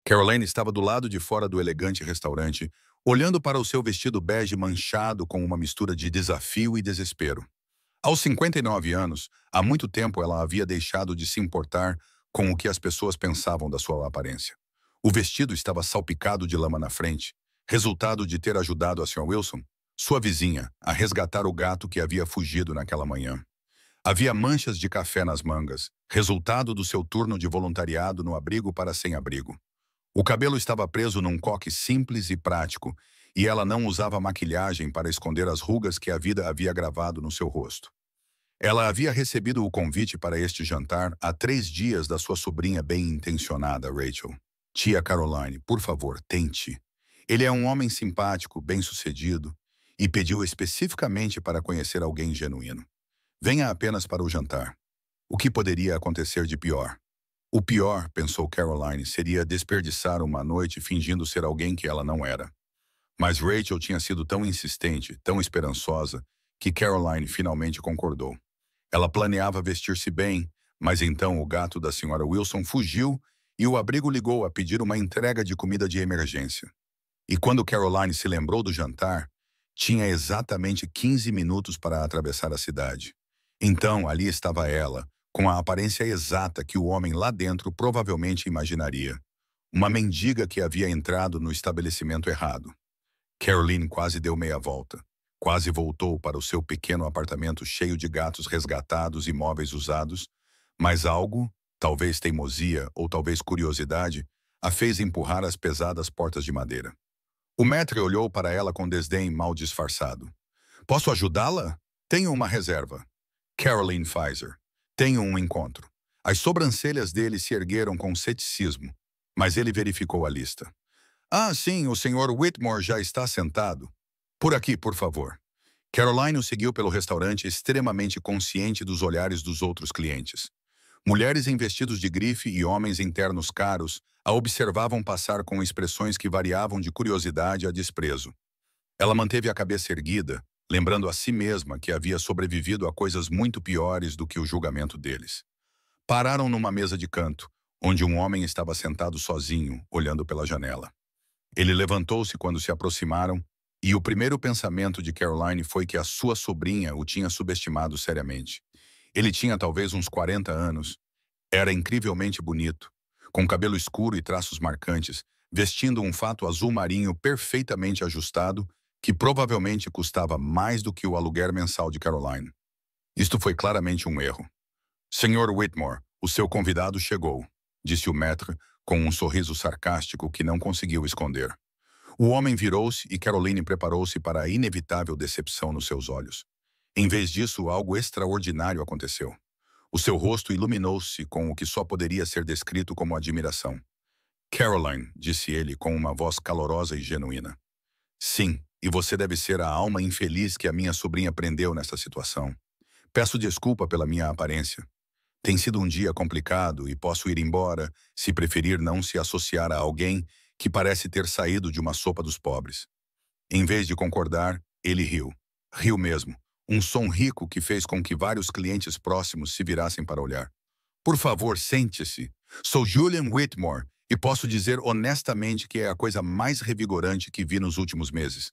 Caroline estava do lado de fora do elegante restaurante, olhando para o seu vestido bege manchado com uma mistura de desafio e desespero. Aos 59 anos, há muito tempo ela havia deixado de se importar com o que as pessoas pensavam da sua aparência. O vestido estava salpicado de lama na frente, resultado de ter ajudado a Sra. Wilson, sua vizinha, a resgatar o gato que havia fugido naquela manhã. Havia manchas de café nas mangas, resultado do seu turno de voluntariado no abrigo para sem-abrigo. O cabelo estava preso num coque simples e prático, e ela não usava maquilhagem para esconder as rugas que a vida havia gravado no seu rosto. Ela havia recebido o convite para este jantar há 3 dias da sua sobrinha bem-intencionada, Rachel. Tia Caroline, por favor, tente. Ele é um homem simpático, bem-sucedido, e pediu especificamente para conhecer alguém genuíno. Venha apenas para o jantar. O que poderia acontecer de pior? O pior, pensou Caroline, seria desperdiçar uma noite fingindo ser alguém que ela não era. Mas Rachel tinha sido tão insistente, tão esperançosa, que Caroline finalmente concordou. Ela planeava vestir-se bem, mas então o gato da Sra. Wilson fugiu e o abrigo ligou a pedir uma entrega de comida de emergência. E quando Caroline se lembrou do jantar, tinha exatamente 15 minutos para atravessar a cidade. Então, ali estava ela, com a aparência exata que o homem lá dentro provavelmente imaginaria. Uma mendiga que havia entrado no estabelecimento errado. Caroline quase deu meia volta. Quase voltou para o seu pequeno apartamento cheio de gatos resgatados e móveis usados, mas algo, talvez teimosia ou talvez curiosidade, a fez empurrar as pesadas portas de madeira. O maître olhou para ela com desdém mal disfarçado. Posso ajudá-la? Tenho uma reserva. Caroline Pfizer. Tenho um encontro. As sobrancelhas dele se ergueram com ceticismo, mas ele verificou a lista. Ah, sim, o Sr. Whitmore já está sentado. Por aqui, por favor. Caroline o seguiu pelo restaurante extremamente consciente dos olhares dos outros clientes. Mulheres em vestidos de grife e homens em ternos caros a observavam passar com expressões que variavam de curiosidade a desprezo. Ela manteve a cabeça erguida, lembrando a si mesma que havia sobrevivido a coisas muito piores do que o julgamento deles. Pararam numa mesa de canto, onde um homem estava sentado sozinho, olhando pela janela. Ele levantou-se quando se aproximaram, e o primeiro pensamento de Caroline foi que a sua sobrinha o tinha subestimado seriamente. Ele tinha talvez uns 40 anos. Era incrivelmente bonito, com cabelo escuro e traços marcantes, vestindo um fato azul marinho perfeitamente ajustado, que provavelmente custava mais do que o aluguer mensal de Caroline. Isto foi claramente um erro. Sr. Whitmore, o seu convidado chegou, disse o maître com um sorriso sarcástico que não conseguiu esconder. O homem virou-se e Caroline preparou-se para a inevitável decepção nos seus olhos. Em vez disso, algo extraordinário aconteceu. O seu rosto iluminou-se com o que só poderia ser descrito como admiração. Caroline, disse ele com uma voz calorosa e genuína. Sim, e você deve ser a alma infeliz que a minha sobrinha prendeu nesta situação. Peço desculpa pela minha aparência. Tem sido um dia complicado e posso ir embora se preferir não se associar a alguém que parece ter saído de uma sopa dos pobres. Em vez de concordar, ele riu. Riu mesmo. Um som rico que fez com que vários clientes próximos se virassem para olhar. Por favor, sente-se. Sou Julian Whitmore e posso dizer honestamente que é a coisa mais revigorante que vi nos últimos meses.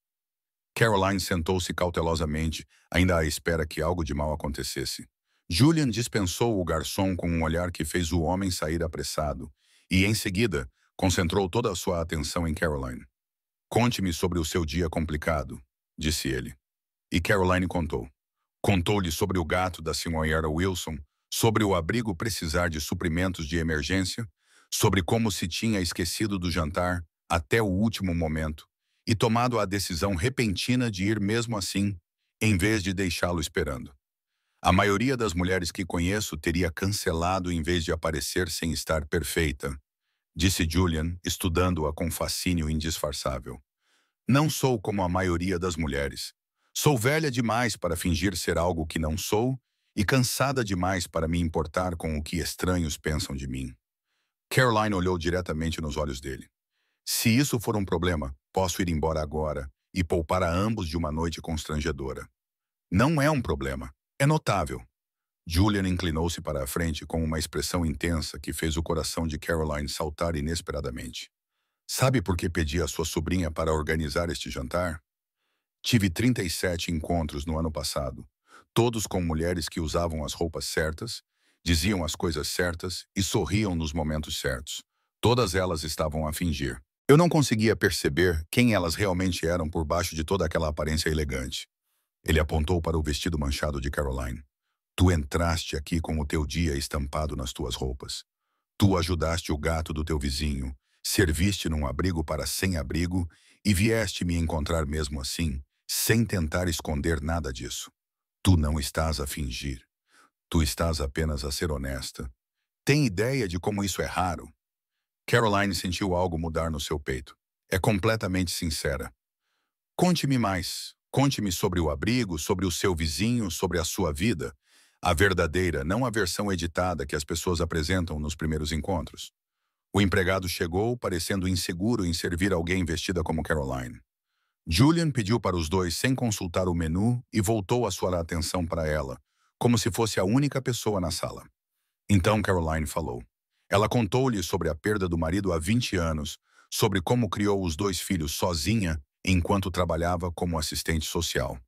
Caroline sentou-se cautelosamente, ainda à espera que algo de mal acontecesse. Julian dispensou o garçom com um olhar que fez o homem sair apressado, e, em seguida, concentrou toda a sua atenção em Caroline. Conte-me sobre o seu dia complicado, disse ele. E Caroline contou. Contou-lhe sobre o gato da Sra. Wilson, sobre o abrigo precisar de suprimentos de emergência, sobre como se tinha esquecido do jantar até o último momento e tomado a decisão repentina de ir mesmo assim, em vez de deixá-lo esperando. A maioria das mulheres que conheço teria cancelado em vez de aparecer sem estar perfeita, disse Julian, estudando-a com fascínio indisfarçável. Não sou como a maioria das mulheres. Sou velha demais para fingir ser algo que não sou e cansada demais para me importar com o que estranhos pensam de mim. Caroline olhou diretamente nos olhos dele. Se isso for um problema, posso ir embora agora e poupar a ambos de uma noite constrangedora. Não é um problema. É notável. Julian inclinou-se para a frente com uma expressão intensa que fez o coração de Caroline saltar inesperadamente. Sabe por que pedi à sua sobrinha para organizar este jantar? Tive 37 encontros no ano passado, todos com mulheres que usavam as roupas certas, diziam as coisas certas e sorriam nos momentos certos. Todas elas estavam a fingir. Eu não conseguia perceber quem elas realmente eram por baixo de toda aquela aparência elegante. Ele apontou para o vestido manchado de Caroline. Tu entraste aqui com o teu dia estampado nas tuas roupas. Tu ajudaste o gato do teu vizinho, serviste num abrigo para sem-abrigo e vieste me encontrar mesmo assim, sem tentar esconder nada disso. Tu não estás a fingir. Tu estás apenas a ser honesta. Tem ideia de como isso é raro? Caroline sentiu algo mudar no seu peito. É completamente sincera. Conte-me mais. Conte-me sobre o abrigo, sobre o seu vizinho, sobre a sua vida. A verdadeira, não a versão editada que as pessoas apresentam nos primeiros encontros. O empregado chegou, parecendo inseguro em servir alguém vestida como Caroline. Julian pediu para os dois sem consultar o menu e voltou a sua atenção para ela, como se fosse a única pessoa na sala. Então Caroline falou. Ela contou-lhe sobre a perda do marido há 20 anos, sobre como criou os dois filhos sozinha enquanto trabalhava como assistente social.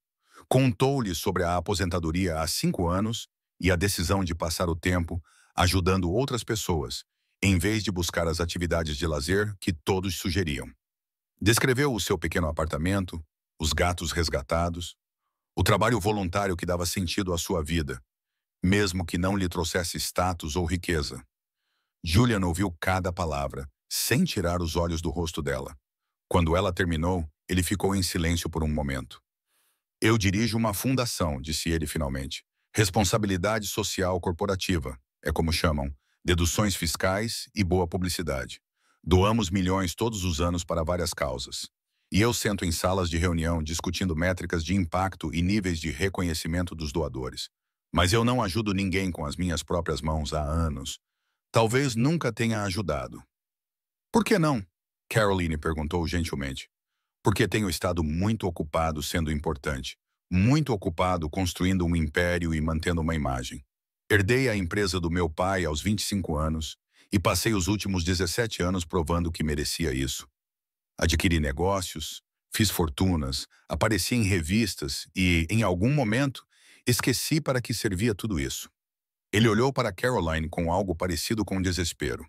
Contou-lhe sobre a aposentadoria há 5 anos e a decisão de passar o tempo ajudando outras pessoas, em vez de buscar as atividades de lazer que todos sugeriam. Descreveu o seu pequeno apartamento, os gatos resgatados, o trabalho voluntário que dava sentido à sua vida, mesmo que não lhe trouxesse status ou riqueza. Julian ouviu cada palavra, sem tirar os olhos do rosto dela. Quando ela terminou, ele ficou em silêncio por um momento. Eu dirijo uma fundação, disse ele finalmente. Responsabilidade social corporativa, é como chamam, deduções fiscais e boa publicidade. Doamos milhões todos os anos para várias causas. E eu sento em salas de reunião discutindo métricas de impacto e níveis de reconhecimento dos doadores. Mas eu não ajudo ninguém com as minhas próprias mãos há anos. Talvez nunca tenha ajudado. Por que não? Caroline perguntou gentilmente. Porque tenho estado muito ocupado sendo importante. Muito ocupado construindo um império e mantendo uma imagem. Herdei a empresa do meu pai aos 25 anos e passei os últimos 17 anos provando que merecia isso. Adquiri negócios, fiz fortunas, apareci em revistas e, em algum momento, esqueci para que servia tudo isso. Ele olhou para Caroline com algo parecido com desespero.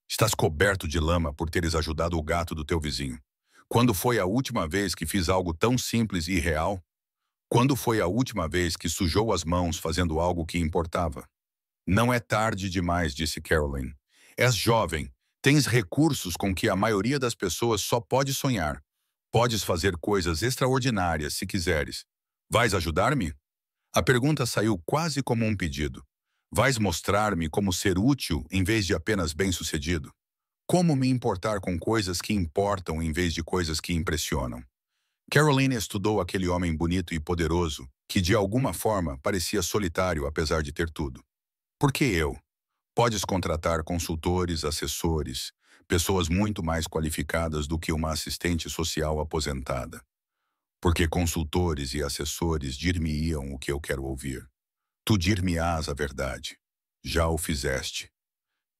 Estás coberto de lama por teres ajudado o gato do teu vizinho. Quando foi a última vez que fiz algo tão simples e real? Quando foi a última vez que sujou as mãos fazendo algo que importava? Não é tarde demais, disse Caroline. És jovem, tens recursos com que a maioria das pessoas só pode sonhar. Podes fazer coisas extraordinárias se quiseres. Vais ajudar-me? A pergunta saiu quase como um pedido. Vais mostrar-me como ser útil em vez de apenas bem-sucedido? Como me importar com coisas que importam em vez de coisas que impressionam? Caroline estudou aquele homem bonito e poderoso que, de alguma forma, parecia solitário apesar de ter tudo. Por que eu? Podes contratar consultores, assessores, pessoas muito mais qualificadas do que uma assistente social aposentada. Porque consultores e assessores dir-me-iam o que eu quero ouvir. Tu dir-me-ás a verdade. Já o fizeste.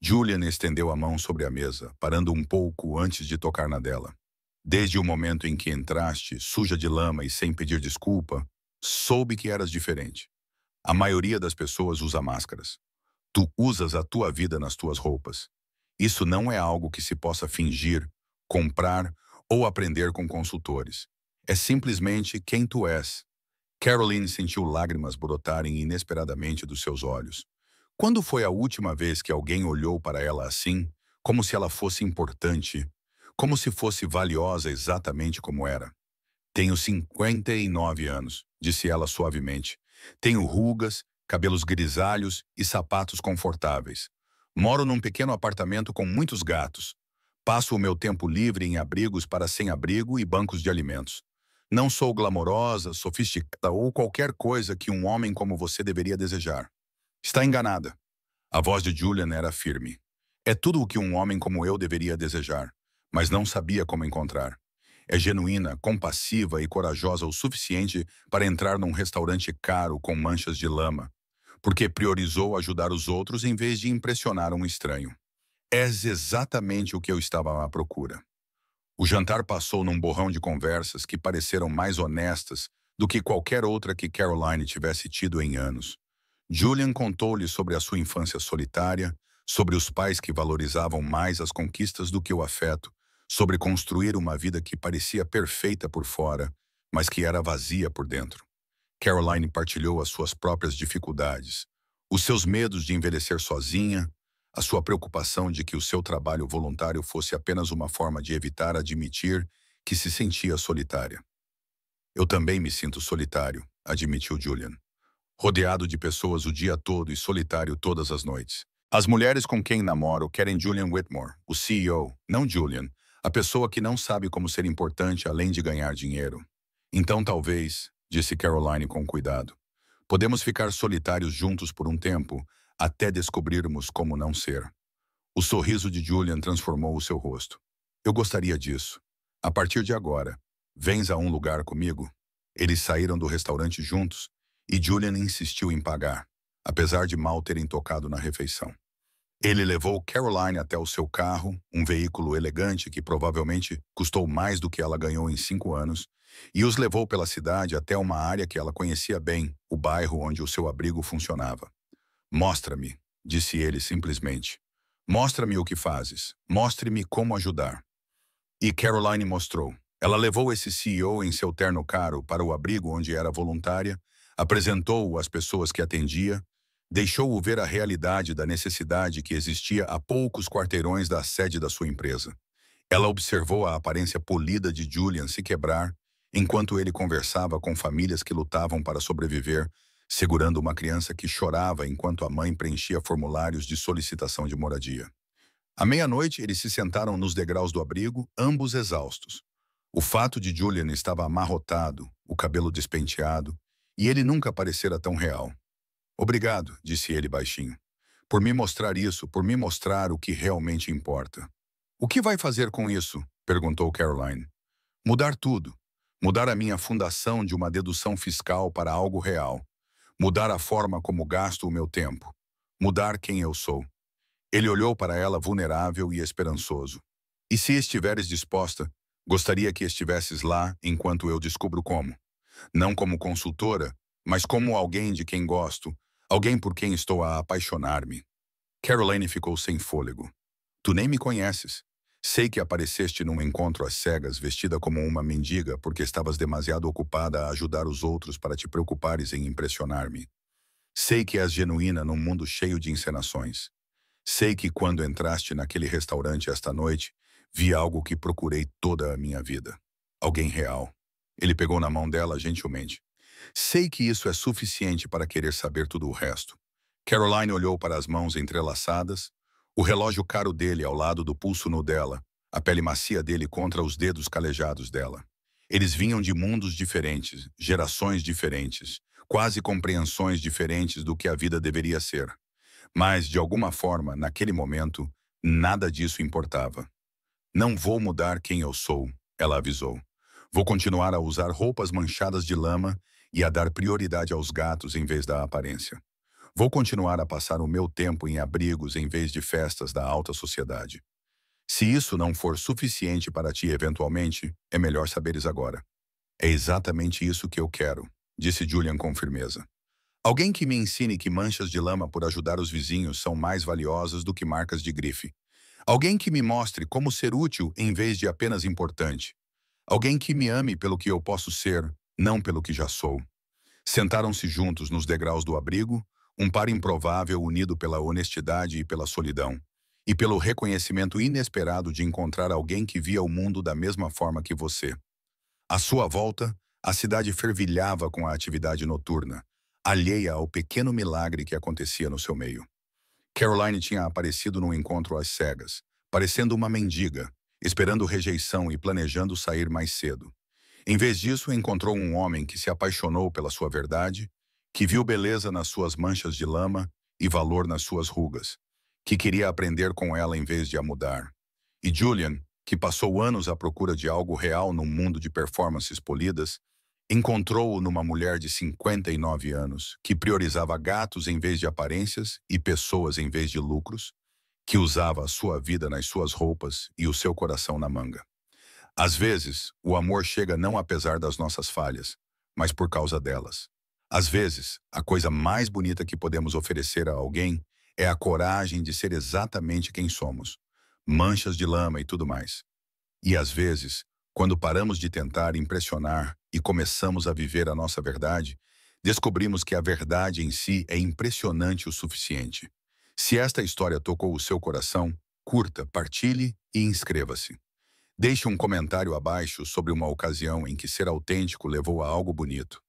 Julian estendeu a mão sobre a mesa, parando um pouco antes de tocar na dela. Desde o momento em que entraste, suja de lama e sem pedir desculpa, soube que eras diferente. A maioria das pessoas usa máscaras. Tu usas a tua vida nas tuas roupas. Isso não é algo que se possa fingir, comprar ou aprender com consultores. É simplesmente quem tu és. Caroline sentiu lágrimas brotarem inesperadamente dos seus olhos. Quando foi a última vez que alguém olhou para ela assim, como se ela fosse importante, como se fosse valiosa exatamente como era? Tenho 59 anos, disse ela suavemente. Tenho rugas, cabelos grisalhos e sapatos confortáveis. Moro num pequeno apartamento com muitos gatos. Passo o meu tempo livre em abrigos para sem-abrigo e bancos de alimentos. Não sou glamourosa, sofisticada ou qualquer coisa que um homem como você deveria desejar. Está enganada. A voz de Julian era firme. É tudo o que um homem como eu deveria desejar, mas não sabia como encontrar. É genuína, compassiva e corajosa o suficiente para entrar num restaurante caro com manchas de lama, porque priorizou ajudar os outros em vez de impressionar um estranho. És exatamente o que eu estava à procura. O jantar passou num borrão de conversas que pareceram mais honestas do que qualquer outra que Caroline tivesse tido em anos. Julian contou-lhe sobre a sua infância solitária, sobre os pais que valorizavam mais as conquistas do que o afeto, sobre construir uma vida que parecia perfeita por fora, mas que era vazia por dentro. Caroline partilhou as suas próprias dificuldades, os seus medos de envelhecer sozinha, a sua preocupação de que o seu trabalho voluntário fosse apenas uma forma de evitar admitir que se sentia solitária. Eu também me sinto solitário, admitiu Julian. Rodeado de pessoas o dia todo e solitário todas as noites. As mulheres com quem namoro querem Julian Whitmore, o CEO, não Julian, a pessoa que não sabe como ser importante além de ganhar dinheiro. Então talvez, disse Caroline com cuidado, podemos ficar solitários juntos por um tempo, até descobrirmos como não ser. O sorriso de Julian transformou o seu rosto. Eu gostaria disso. A partir de agora, vens a um lugar comigo? Eles saíram do restaurante juntos e Julian insistiu em pagar, apesar de mal terem tocado na refeição. Ele levou Caroline até o seu carro, um veículo elegante que provavelmente custou mais do que ela ganhou em 5 anos, e os levou pela cidade até uma área que ela conhecia bem, o bairro onde o seu abrigo funcionava. Mostra-me, disse ele simplesmente. Mostra-me o que fazes. Mostre-me como ajudar. E Caroline mostrou. Ela levou esse CEO em seu terno caro para o abrigo onde era voluntária, apresentou-o às pessoas que atendia, deixou-o ver a realidade da necessidade que existia a poucos quarteirões da sede da sua empresa. Ela observou a aparência polida de Julian se quebrar, enquanto ele conversava com famílias que lutavam para sobreviver, segurando uma criança que chorava enquanto a mãe preenchia formulários de solicitação de moradia. À meia-noite, eles se sentaram nos degraus do abrigo, ambos exaustos. O fato de Julian estava amarrotado, o cabelo despenteado, e ele nunca parecera tão real. Obrigado, disse ele baixinho, por me mostrar isso, por me mostrar o que realmente importa. O que vai fazer com isso? Perguntou Caroline. Mudar tudo. Mudar a minha fundação de uma dedução fiscal para algo real. Mudar a forma como gasto o meu tempo. Mudar quem eu sou. Ele olhou para ela vulnerável e esperançoso. E se estiveres disposta, gostaria que estivesses lá enquanto eu descubro como. Não como consultora, mas como alguém de quem gosto, alguém por quem estou a apaixonar-me. Caroline ficou sem fôlego. Tu nem me conheces. Sei que apareceste num encontro às cegas vestida como uma mendiga porque estavas demasiado ocupada a ajudar os outros para te preocupares em impressionar-me. Sei que és genuína num mundo cheio de encenações. Sei que quando entraste naquele restaurante esta noite, vi algo que procurei toda a minha vida. Alguém real. Ele pegou na mão dela gentilmente. Sei que isso é suficiente para querer saber tudo o resto. Caroline olhou para as mãos entrelaçadas, o relógio caro dele ao lado do pulso nu dela, a pele macia dele contra os dedos calejados dela. Eles vinham de mundos diferentes, gerações diferentes, quase compreensões diferentes do que a vida deveria ser. Mas, de alguma forma, naquele momento, nada disso importava. Não vou mudar quem eu sou, ela avisou. Vou continuar a usar roupas manchadas de lama e a dar prioridade aos gatos em vez da aparência. Vou continuar a passar o meu tempo em abrigos em vez de festas da alta sociedade. Se isso não for suficiente para ti eventualmente, é melhor saberes agora. É exatamente isso que eu quero, disse Julian com firmeza. Alguém que me ensine que manchas de lama por ajudar os vizinhos são mais valiosas do que marcas de grife. Alguém que me mostre como ser útil em vez de apenas importante. Alguém que me ame pelo que eu posso ser, não pelo que já sou. Sentaram-se juntos nos degraus do abrigo, um par improvável unido pela honestidade e pela solidão, e pelo reconhecimento inesperado de encontrar alguém que via o mundo da mesma forma que você. À sua volta, a cidade fervilhava com a atividade noturna, alheia ao pequeno milagre que acontecia no seu meio. Caroline tinha aparecido num encontro às cegas, parecendo uma mendiga, esperando rejeição e planejando sair mais cedo. Em vez disso, encontrou um homem que se apaixonou pela sua verdade, que viu beleza nas suas manchas de lama e valor nas suas rugas, que queria aprender com ela em vez de a mudar. E Julian, que passou anos à procura de algo real num mundo de performances polidas, encontrou-o numa mulher de 59 anos, que priorizava gatos em vez de aparências e pessoas em vez de lucros, que usava a sua vida nas suas roupas e o seu coração na manga. Às vezes, o amor chega não apesar das nossas falhas, mas por causa delas. Às vezes, a coisa mais bonita que podemos oferecer a alguém é a coragem de ser exatamente quem somos, manchas de lama e tudo mais. E às vezes, quando paramos de tentar impressionar e começamos a viver a nossa verdade, descobrimos que a verdade em si é impressionante o suficiente. Se esta história tocou o seu coração, curta, partilhe e inscreva-se. Deixe um comentário abaixo sobre uma ocasião em que ser autêntico levou a algo bonito.